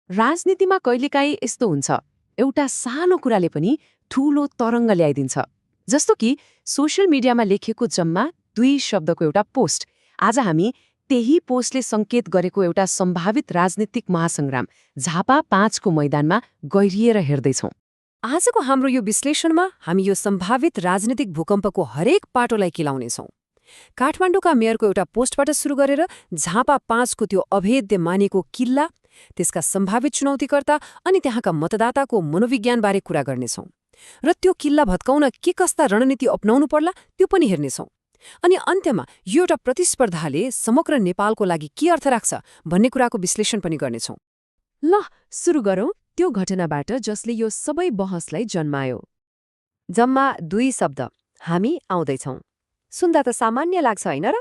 राजनीतिमा कहिलेकाहीँ यस्तो हुन्छ, एउटा सानो कुराले पनि ठूलो तरङ्ग ल्याइदिन्छ। जस्तो कि सोशल मिडियामा लेखेको जम्मा 2 शब्दको एउटा पोस्ट। आज हामी त्यही पोस्टले सङ्केत गरेको एउटा सम्भावित राजनीतिक महासङ्ग्राम झापा 5 को मैदानमा गहिरिएर हेर्दैछौँ। आजको हाम्रो यो विश्लेषणमा हामी यो सम्भावित राजनीतिक भूकम्पको हरेक पाटोलाई किलाउनेछौँ। काठमाडौँका मेयरको एउटा पोस्टबाट सुरु गरेर झापा 5 को त्यो अभेद्य मानेको किल्ला, त्यसका सम्भावित चुनौतीकर्ता अनि त्यहाँका मतदाताको मनोविज्ञानबारे कुरा गर्नेछौँ। र त्यो किल्ला भत्काउन के कस्ता रणनीति अपनाउनु पर्ला त्यो पनि हेर्नेछौँ। अनि अन्त्यमा यो एउटा प्रतिस्पर्धाले समग्र नेपालको लागि के अर्थ राख्छ भन्ने कुराको विश्लेषण पनि गर्नेछौँ। ल सुरु गरौँ त्यो घटनाबाट जसले यो सबै बहसलाई जन्मायो। जम्मा 2 शब्द, हामी आउँदैछौँ। सुन्दा त सामान्य लाग्छ होइन र?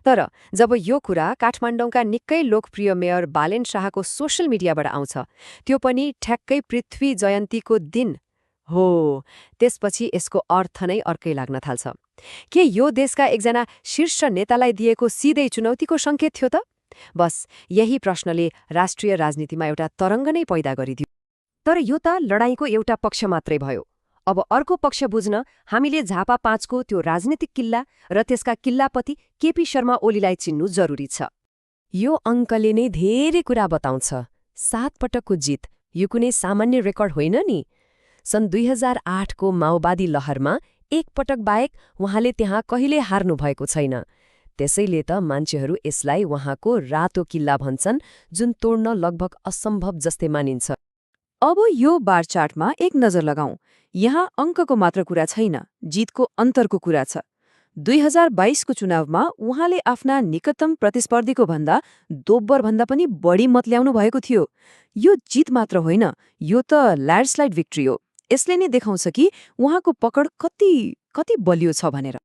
तर जब यो कुरा काठमाडौँका निकै लोकप्रिय मेयर बालेन शाहको सोशल मिडियाबाट आउँछ, त्यो पनि ठ्याक्कै पृथ्वी जयन्तीको दिन हो, त्यसपछि यसको अर्थ नै अर्कै लाग्न थाल्छ। के यो देशका एकजना शीर्ष नेतालाई दिएको सिधै चुनौतीको सङ्केत थियो त? बस यही प्रश्नले राष्ट्रिय राजनीतिमा एउटा तरङ्ग नै पैदा गरिदियो। तर यो त लडाईँको एउटा पक्ष मात्रै भयो। अब अर्को पक्ष बुझ्न हामीले झापा 5 को त्यो राजनीतिक किल्ला र त्यसका किल्लापति केपी शर्मा ओलीलाई चिन्नु जरुरी छ। यो अङ्कले नै धेरै कुरा बताउँछ। 7 पटकको जित, यो कुनै सामान्य रेकर्ड होइन नि। सन् 2008 को माओवादी लहरमा 1 पटक बाहेक उहाँले त्यहाँ कहिले हार्नु भएको छैन। त्यसैले त मान्छेहरू यसलाई उहाँको रातो किल्ला भन्छन्, जुन तोड्न लगभग असम्भव जस्तै मानिन्छ। अब यो बार चार्टमा एक नजर लगाऊं। यहाँ अङ्कको मात्र कुरा छैन, जितको अन्तरको कुरा छ। 2022 को चुनावमा उहाँले आफ्ना निकटतम प्रतिस्पर्धीको भन्दा दोब्बरभन्दा पनि बढी मत ल्याउनु भएको थियो। यो जित मात्र होइन, यो त ल्यान्डस्लाइड भिक्ट्री हो। यसले नै देखाउँछ कि उहाँको पकड कति बलियो छ भनेर।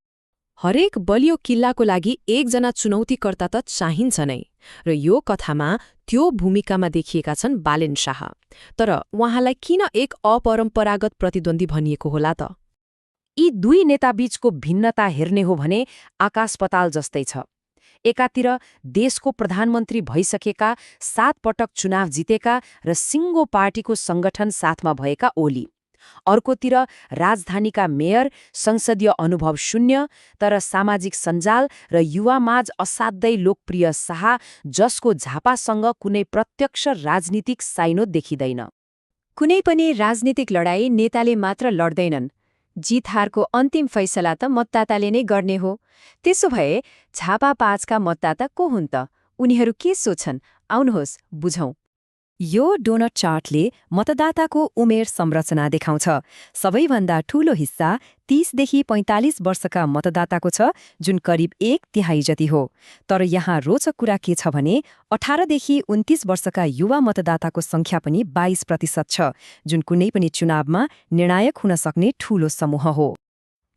हरेक बलियो किल्लाको लागि एकजना चुनौतीकर्ता त चाहिन्छ नै, र यो कथामा त्यो भूमिकामा देखिएका छन् बालेन शाह। तर उहाँलाई किन एक अपरम्परागत प्रतिद्वन्दी भनिएको होला त? यी 2 नेताबीचको भिन्नता हेर्ने हो भने आकाश पताल जस्तै छ। एकातिर देशको प्रधानमन्त्री भइसकेका, 7 पटक चुनाव जितेका र सिङ्गो पार्टीको सङ्गठन साथमा भएका ओली। अर्कोतिर राजधानीका मेयर, संसदीय अनुभव शून्य तर सामाजिक सञ्जाल र युवामाझ असाध्यै लोकप्रिय शाह, जसको झापासँग कुनै प्रत्यक्ष राजनीतिक साइनो देखिँदैन। कुनै पनि राजनीतिक लडाईँ नेताले मात्र लड्दैनन्। जित हारको अन्तिम फैसला त मतदाताले नै गर्ने हो। त्यसो भए झापा 5 का मतदाता को हुन् त? उनीहरू के सोच्छन्? आउनुहोस् बुझौं। यो डोनट चार्टले मतदाताको उमेर संरचना देखाउँछ। सबैभन्दा ठूलो हिस्सा 30 देखि 45 वर्षका मतदाताको छ, जुन करिब 1/3 जति हो। तर यहाँ रोचक कुरा के छ भने 18 देखि 29 वर्षका युवा मतदाताको संख्या पनि 22% छ, जुन कुनै पनि चुनावमा निर्णायक हुन सक्ने ठूलो समूह हो।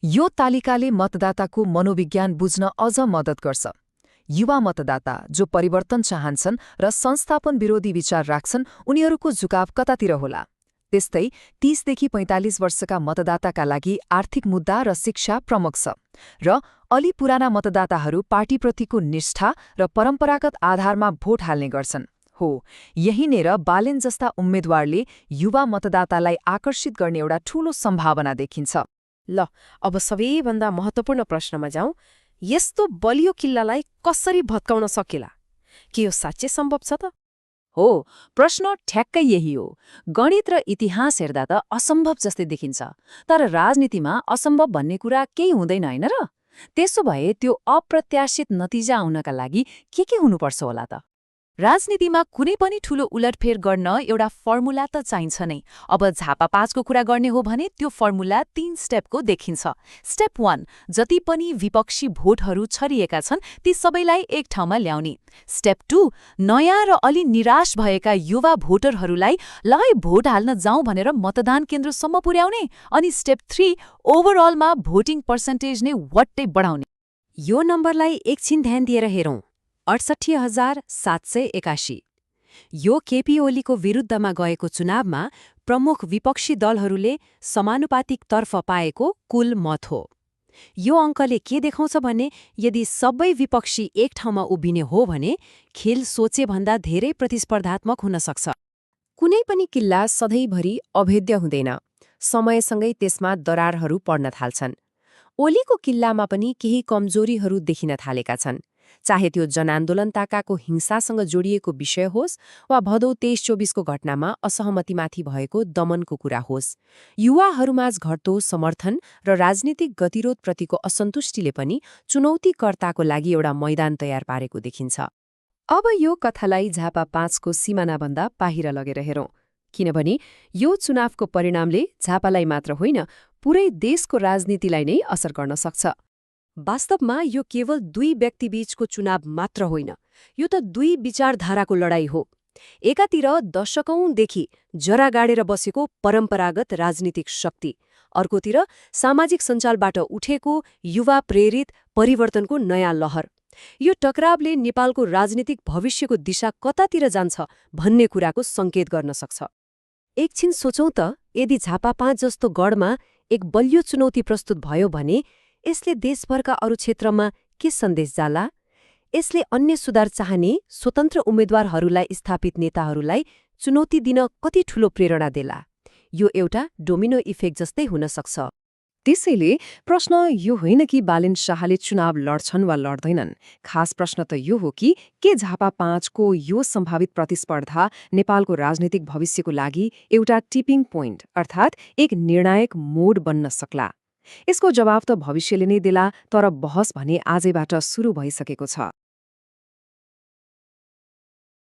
यो तालिकाले मतदाताको मनोविज्ञान बुझ्न अझ मद्दत गर्छ। युवा मतदाता जो परिवर्तन चाहन्छन् र संस्थापन विरोधी विचार राख्छन्, उनीहरूको झुकाव कतातिर होला? त्यस्तै 30 देखि 45 वर्षका मतदाताका लागि आर्थिक मुद्दा र शिक्षा प्रमुख छ, र अलि पुराना मतदाताहरू पार्टीप्रतिको निष्ठा र परम्परागत आधारमा भोट हाल्ने गर्छन्। हो, यहीँनेर बालेन जस्ता उम्मेद्वारले युवा मतदातालाई आकर्षित गर्ने एउटा ठूलो सम्भावना देखिन्छ। ल, अब सबैभन्दा महत्त्वपूर्ण प्रश्नमा जाउँ। यस्तो बलियो किल्लालाई कसरी भत्काउन सकेला? के यो साँच्चै सम्भव छ त? हो, प्रश्न ठ्याक्कै यही हो। गणित र इतिहास हेर्दा त असम्भव जस्तै देखिन्छ, तर राजनीतिमा असम्भव भन्ने कुरा केही हुँदैन होइन र? त्यसो भए त्यो अप्रत्याशित नतिजा आउनका लागि के हुनुपर्छ होला त? राजनीतिमा कुनै पनि ठूलो उलटफेर गर्न एउटा फर्मुला त चाहिन्छ नै। अब झापा 5 को कुरा गर्ने हो भने त्यो फर्मुला 3 स्टेपको देखिन्छ। स्टेप 1, जति पनि विपक्षी भोटहरू छरिएका छन् ती सबैलाई एक ठाउँमा ल्याउने। स्टेप 2, नयाँ र अलि निराश भएका युवा भोटरहरूलाई ल है भोट हाल्न जाउँ भनेर मतदान केन्द्रसम्म पुर्याउने। अनि स्टेप 3, ओभरअलमा भोटिङ पर्सेन्टेज नै वट्टै बढाउने। यो नम्बरलाई एकछिन ध्यान दिएर हेरौँ। 68,781। यो केपी ओलीको विरुद्धमा गएको चुनावमा प्रमुख विपक्षी दलहरूले समानुपातिक तर्फ पाएको कुल मत हो। यो अङ्कले के देखाउँछ भने यदि सबै विपक्षी एक ठाउँमा उभिने हो भने खेल सोचेभन्दा धेरै प्रतिस्पर्धात्मक हुन सक्छ। कुनै पनि किल्ला सधैँभरि अभेद्य हुँदैन। समयसँगै त्यसमा दरारहरू पर्न थाल्छन्। ओलीको किल्लामा पनि केही कमजोरीहरू देखिन थालेका छन्, चाहे त्यो जनआन्दोलनताकाको हिंसासँग जोडिएको विषय होस् वा भदौ 23-24को घटनामा असहमतिमाथि भएको दमनको कुरा होस्। युवाहरूमाझ घट्दो समर्थन र राजनीतिक गतिरोधप्रतिको असन्तुष्टिले पनि चुनौतीकर्ताको लागि एउटा मैदान तयार पारेको देखिन्छ। अब यो कथालाई झापा 5को सिमानाभन्दा बाहिर लगेर हेरौँ, किनभने यो चुनावको परिणामले झापालाई मात्र होइन, पुरै देशको राजनीतिलाई नै असर गर्न सक्छ। वास्तवमा यो केवल दुई व्यक्तिबीचको चुनाव मात्र होइन, यो त दुई विचारधाराको लडाईँ हो। एकातिर दशकौंदेखि जरा गाडेर बसेको परम्परागत राजनीतिक शक्ति, अर्कोतिर सामाजिक सञ्जालबाट उठेको युवा प्रेरित परिवर्तनको नयाँ लहर। यो टकरावले नेपालको राजनीतिक भविष्यको दिशा कतातिर जान्छ भन्ने कुराको सङ्केत गर्न सक्छ। एकछिन सोचौं त, यदि झापा 5 जस्तो गढमा एक बलियो चुनौती प्रस्तुत भयो भने यसले देशभरका अरू क्षेत्रमा के सन्देश जाला? यसले अन्य सुधार चाहने स्वतन्त्र उम्मेद्वारहरूलाई स्थापित नेताहरूलाई चुनौती दिन कति ठूलो प्रेरणा देला? यो एउटा डोमिनो इफेक्ट जस्तै हुन सक्छ। त्यसैले प्रश्न यो होइन कि बालेन शाहले चुनाव लड्छन् वा लड्दैनन्। खास प्रश्न त यो हो कि के झापा 5को यो सम्भावित प्रतिस्पर्धा नेपालको राजनीतिक भविष्यको लागि एउटा टिपिङ पोइन्ट अर्थात् एक निर्णायक मोड बन्न सक्ला? यसको जवाफ त भविष्यले नै देला, तर बहस भने आजैबाट सुरु भइसकेको छ।